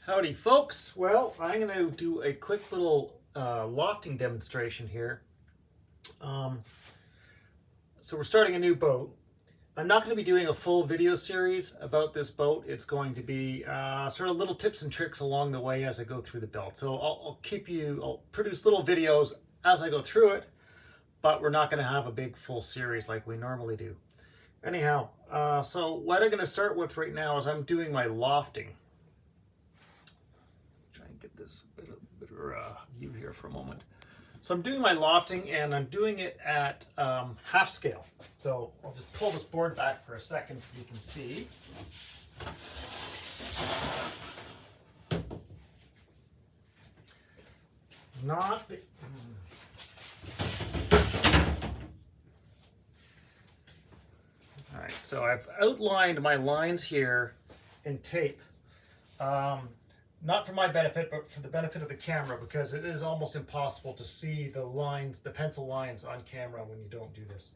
Howdy folks. Well, I'm going to do a quick little lofting demonstration here. So we're starting a new boat. I'm not going to be doing a full video series about this boat. It's going to be sort of little tips and tricks along the way as I go through the build. So I'll produce little videos as I go through it, but we're not going to have a big full series like we normally do. Anyhow, so what I'm going to start with right now is I'm doing my lofting. Get this better view here for a moment. So I'm doing my lofting and I'm doing it at half scale. So I'll just pull this board back for a second so you can see. Not the, all right, so I've outlined my lines here in tape. Not for my benefit, but for the benefit of the camera, because it is almost impossible to see the lines, the pencil lines on camera when you don't do this.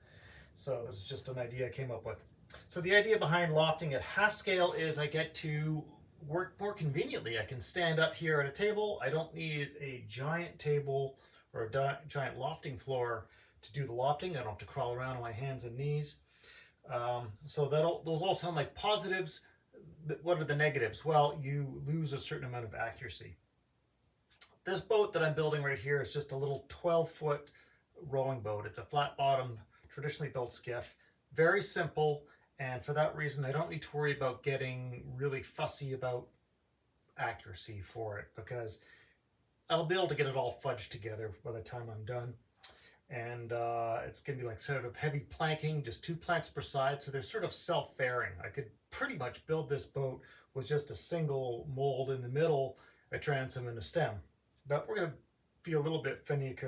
So this is just an idea I came up with. So the idea behind lofting at half scale is I get to work more conveniently. I can stand up here at a table. I don't need a giant table or a giant lofting floor to do the lofting. I don't have to crawl around on my hands and knees. So those all sound like positives. What are the negatives? Well, you lose a certain amount of accuracy. This boat that I'm building right here is just a little 12-foot rowing boat. It's a flat bottom, traditionally built skiff. Very simple, and for that reason I don't need to worry about getting really fussy about accuracy for it, because I'll be able to get it all fudged together by the time I'm done. And it's going to be like sort of heavy planking, just 2 planks per side, so they're sort of self-fairing. I could pretty much build this boat with just a single mold in the middle, a transom, and a stem. But we're going to be a little bit finicky.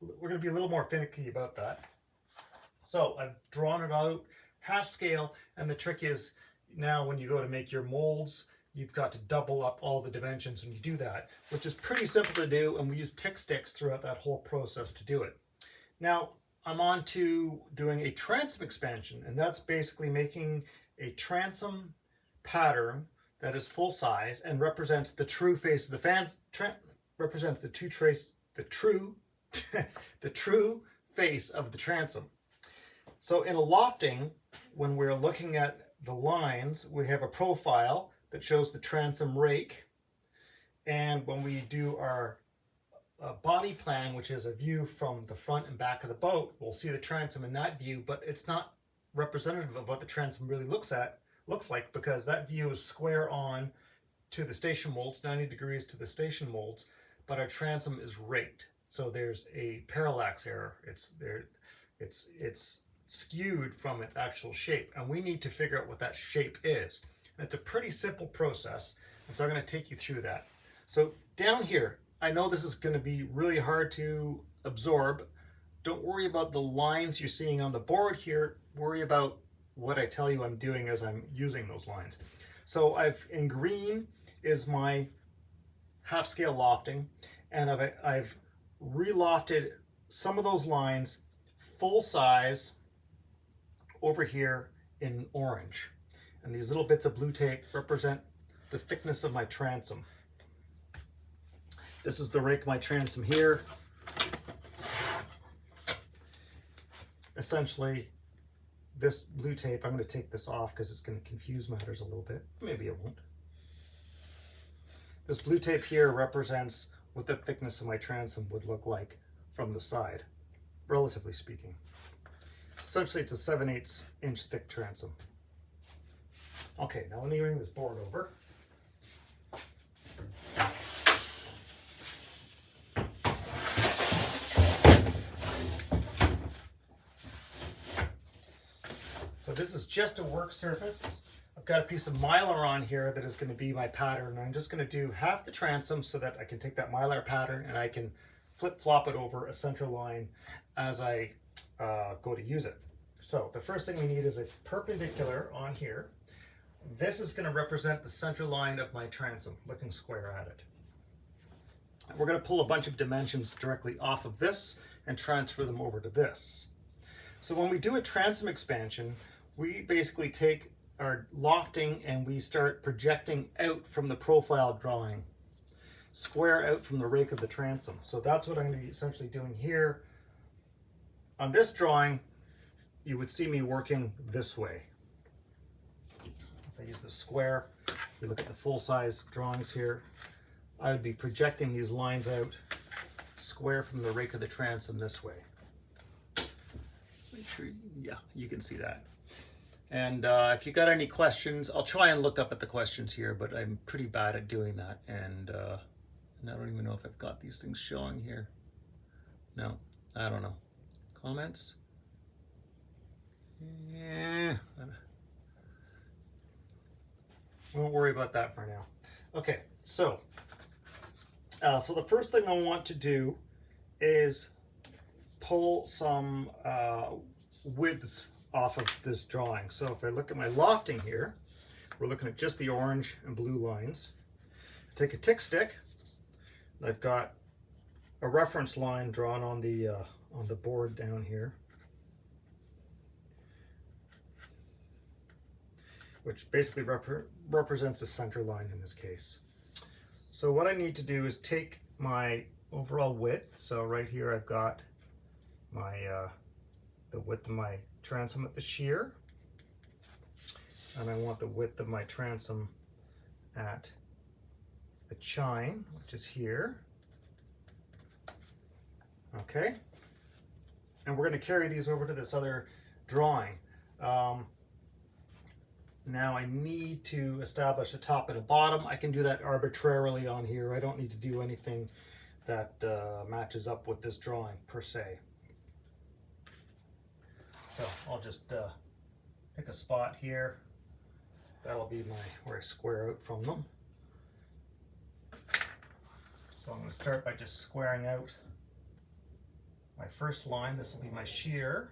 We're going to be a little more finicky about that. So I've drawn it out half scale, and the trick is now when you go to make your molds, you've got to double up all the dimensions when you do that, which is pretty simple to do, and we use tick sticks throughout that whole process to do it. Now, I'm on to doing a transom expansion, and that's basically making a transom pattern that is full size and represents the true face of the fan, represents the true face of the transom. So in a lofting, when we're looking at the lines, we have a profile that shows the transom rake, and when we do our body plan, which is a view from the front and back of the boat, we'll see the transom in that view, but it's not representative of what the transom really looks like, because that view is square on to the station molds, 90 degrees to the station molds, but our transom is raked. So there's a parallax error. It's skewed from its actual shape, and we need to figure out what that shape is. And it's a pretty simple process, and so I'm going to take you through that. So down here, I know this is going to be really hard to absorb. Don't worry about the lines you're seeing on the board here. Worry about what I tell you I'm doing as I'm using those lines. So in green is my half scale lofting, and I've re-lofted some of those lines full size over here in orange. And these little bits of blue tape represent the thickness of my transom. This is the rake of my transom here. Essentially, this blue tape, I'm going to take this off because it's going to confuse matters a little bit. Maybe it won't. This blue tape here represents what the thickness of my transom would look like from the side, relatively speaking. Essentially, it's a 7/8 inch thick transom. Okay, now let me bring this board over. So this is just a work surface. I've got a piece of mylar on here that is going to be my pattern. I'm just going to do half the transom so that I can take that mylar pattern and I can flip-flop it over a center line as I go to use it. So the first thing we need is a perpendicular on here. This is going to represent the center line of my transom, looking square at it. We're going to pull a bunch of dimensions directly off of this and transfer them over to this. So when we do a transom expansion, we basically take our lofting and we start projecting out from the profile drawing, square out from the rake of the transom. So that's what I'm going to be essentially doing here. On this drawing, you would see me working this way. If I use the square, we look at the full-size drawings here, I would be projecting these lines out square from the rake of the transom this way. Make sure, yeah, you can see that. And if you got any questions, I'll try and look up at the questions here, but I'm pretty bad at doing that. And I don't even know if I've got these things showing here. No, I don't know. Comments? Yeah. Won't worry about that for now. Okay, so the first thing I want to do is pull some widths off of this drawing. So if I look at my lofting here, we're looking at just the orange and blue lines. Take a tick stick. I've got a reference line drawn on the board down here, which basically represents a center line in this case. So what I need to do is take my overall width. So right here I've got my the width of my transom at the shear, and I want the width of my transom at the chine, which is here. Okay, and we're going to carry these over to this other drawing. Now I need to establish a top and a bottom. I can do that arbitrarily on here. I don't need to do anything that matches up with this drawing per se. So I'll just pick a spot here. That'll be where I square out from them. So I'm going to start by just squaring out my first line. This will be my shear.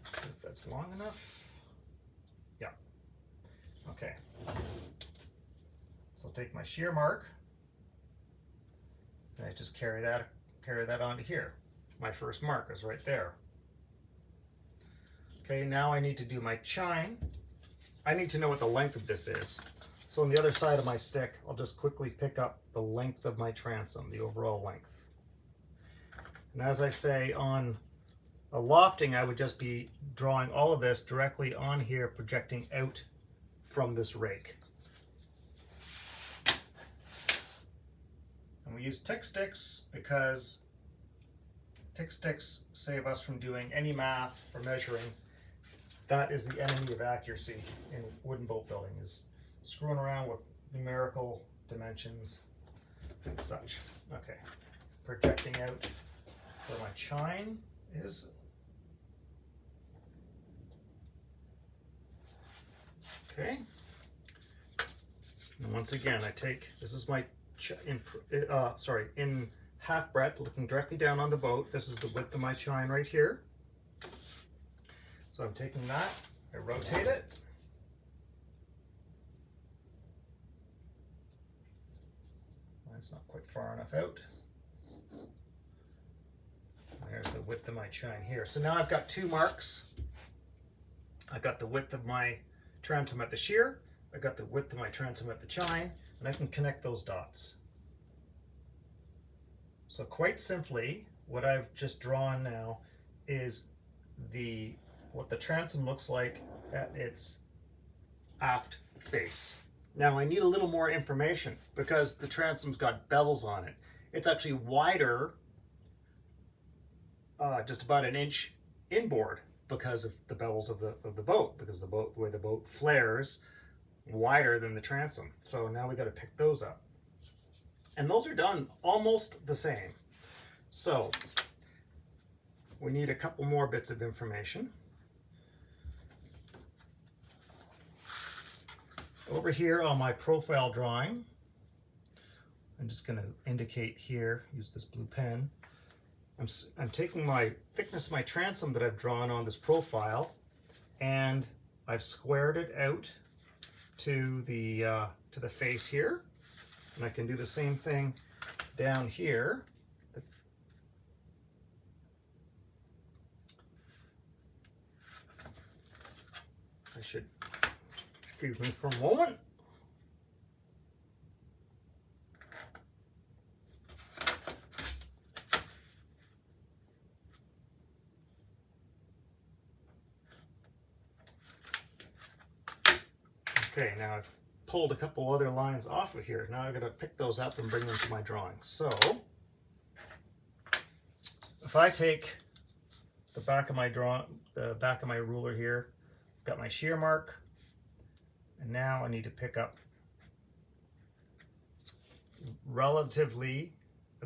If that's long enough. Yeah. Okay. So I'll take my shear mark and I just carry that onto here. My first mark is right there. Okay, now I need to do my chine. I need to know what the length of this is. So on the other side of my stick, I'll just quickly pick up the length of my transom, the overall length. And as I say, on a lofting, I would just be drawing all of this directly on here, projecting out from this rake. And we use tick sticks because tick sticks save us from doing any math or measuring. That is the enemy of accuracy in wooden boat building, is screwing around with numerical dimensions and such. Okay, projecting out where my chine is. Okay, and once again I take, this is my in half breadth, looking directly down on the boat. This is the width of my chine right here. So I'm taking that, I rotate it. That's not quite far enough out. There's the width of my chine here. So now I've got two marks. I've got the width of my transom at the shear, I've got the width of my transom at the chine, and I can connect those dots. So quite simply, what I've just drawn now is what the transom looks like at its aft face. Now I need a little more information because the transom's got bevels on it. It's actually wider, just about an inch inboard because of the bevels of the boat, because the way the boat flares wider than the transom. So now we got to pick those up. And those are done almost the same. So we need a couple more bits of information. Over here on my profile drawing, I'm just going to indicate here, use this blue pen. I'm taking my thickness of my transom that I've drawn on this profile, and I've squared it out to the face here. And I can do the same thing down here. I should, excuse me for a moment. Okay, now I've pulled a couple other lines off of here. Now I've got to pick those up and bring them to my drawing. So if I take the back of my ruler here, got my shear mark, and now I need to pick up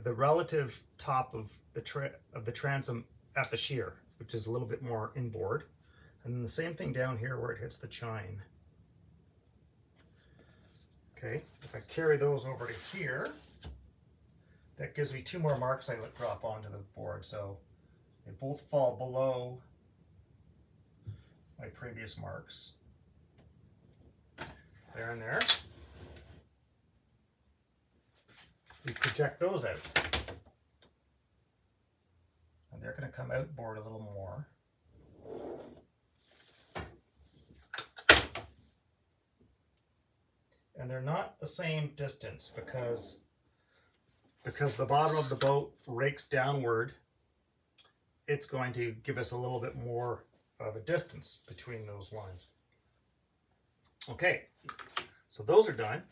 the relative top of the transom at the shear, which is a little bit more inboard, and then the same thing down here where it hits the chine. Okay, if I carry those over to here, that gives me two more marks I let drop onto the board, so they both fall below my previous marks. There and there. We project those out. And they're going to come outboard a little more. And they're not the same distance because the bottom of the boat rakes downward. It's going to give us a little bit more of a distance between those lines. Okay, so those are done.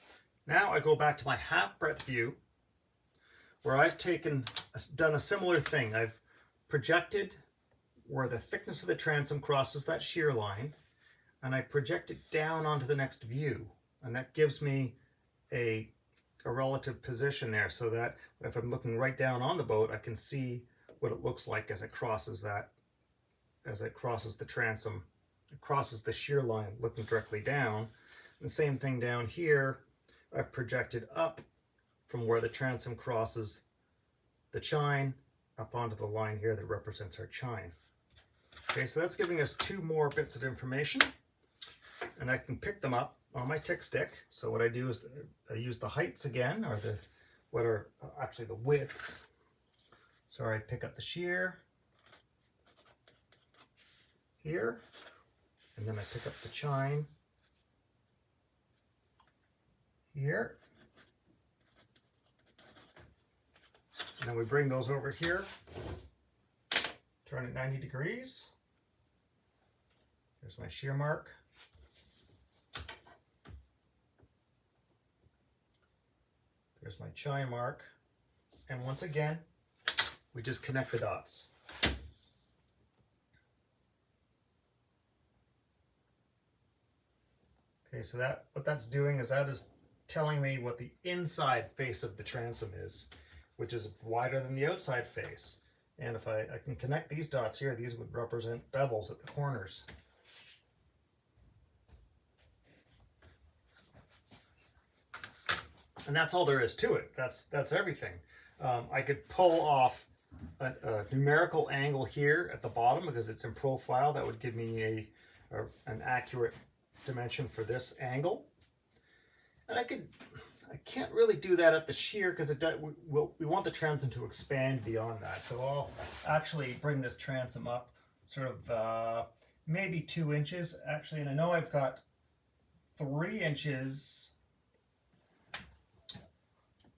Now I go back to my half breadth view where I've done a similar thing. I've projected where the thickness of the transom crosses that shear line, and I project it down onto the next view. And that gives me a relative position there, so that if I'm looking right down on the boat, I can see what it looks like as it crosses the transom. It crosses the shear line looking directly down. And the same thing down here, I've projected up from where the transom crosses the chine up onto the line here that represents our chine. Okay, so that's giving us two more bits of information, and I can pick them up on my tick stick. So what I do is I use the heights again, or what are actually the widths. So I pick up the shear here, and then I pick up the chine here. And then we bring those over here, turn it 90 degrees. There's my shear mark. There's my chine mark. And once again, we just connect the dots. Okay, so what that's doing is that is telling me what the inside face of the transom is, which is wider than the outside face. And if I can connect these dots here, these would represent bevels at the corners. And that's all there is to it. That's everything. I could pull off a numerical angle here at the bottom because it's in profile. That would give me an accurate dimension for this angle. And I can't really do that at the shear because we want the transom to expand beyond that. So I'll actually bring this transom up sort of maybe 2 inches actually. And I know I've got 3 inches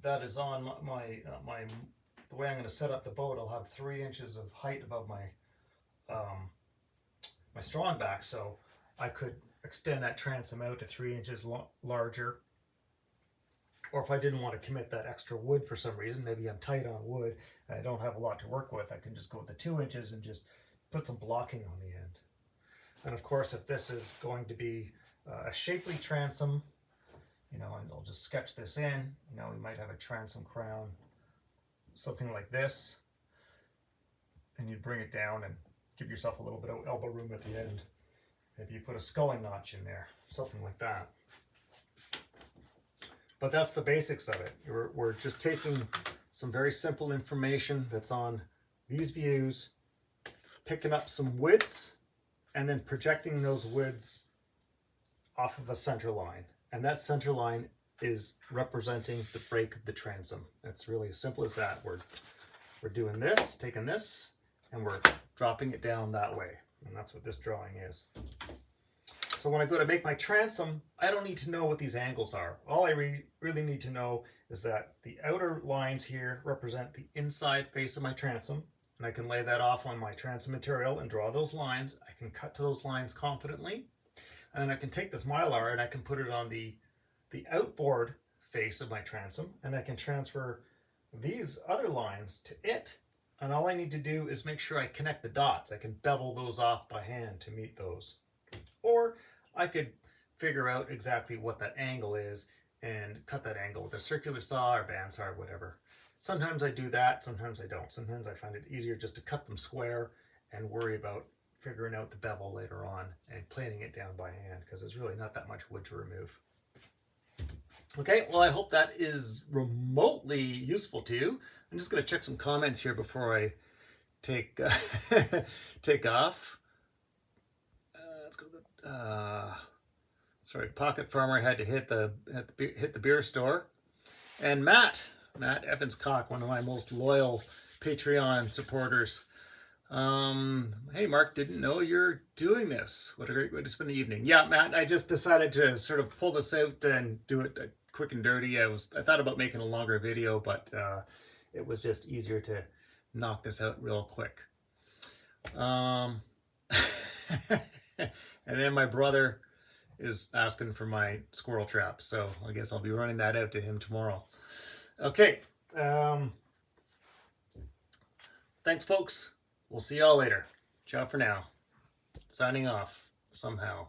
that is on the way I'm going to set up the boat. I'll have 3 inches of height above my strong back, so I could extend that transom out to 3 inches larger. Or if I didn't want to commit that extra wood for some reason, maybe I'm tight on wood and I don't have a lot to work with, I can just go with the 2 inches and just put some blocking on the end. And of course, if this is going to be a shapely transom, and I'll just sketch this in. We might have a transom crown, something like this, and you bring it down and give yourself a little bit of elbow room at the end. Maybe you put a sculling notch in there, something like that. But that's the basics of it. We're just taking some very simple information that's on these views, picking up some widths, and then projecting those widths off of a center line. And that center line is representing the break of the transom. It's really as simple as that. We're doing this, taking this, and we're dropping it down that way. And that's what this drawing is. So when I go to make my transom, I don't need to know what these angles are. All I really need to know is that the outer lines here represent the inside face of my transom, and I can lay that off on my transom material and draw those lines. I can cut to those lines confidently, and then I can take this Mylar and I can put it on the outboard face of my transom, and I can transfer these other lines to it. And all I need to do is make sure I connect the dots. I can bevel those off by hand to meet those. Or I could figure out exactly what that angle is and cut that angle with a circular saw or bandsaw or whatever. Sometimes I do that, sometimes I don't. Sometimes I find it easier just to cut them square and worry about figuring out the bevel later on and planing it down by hand, because there's really not that much wood to remove. Okay, well, I hope that is remotely useful to you. I'm just going to check some comments here before I take take off. Let's go to the, sorry, Pocket Farmer had to hit the beer store. And Matt Evans Cock, one of my most loyal Patreon supporters. Hey Mark, didn't know you're doing this. What a great way to spend the evening. Yeah, Matt, I just decided to sort of pull this out and do it quick and dirty. I thought about making a longer video, but it was just easier to knock this out real quick. And then my brother is asking for my squirrel trap, so I guess I'll be running that out to him tomorrow. Okay. Thanks, folks. We'll see y'all later. Ciao for now. Signing off somehow.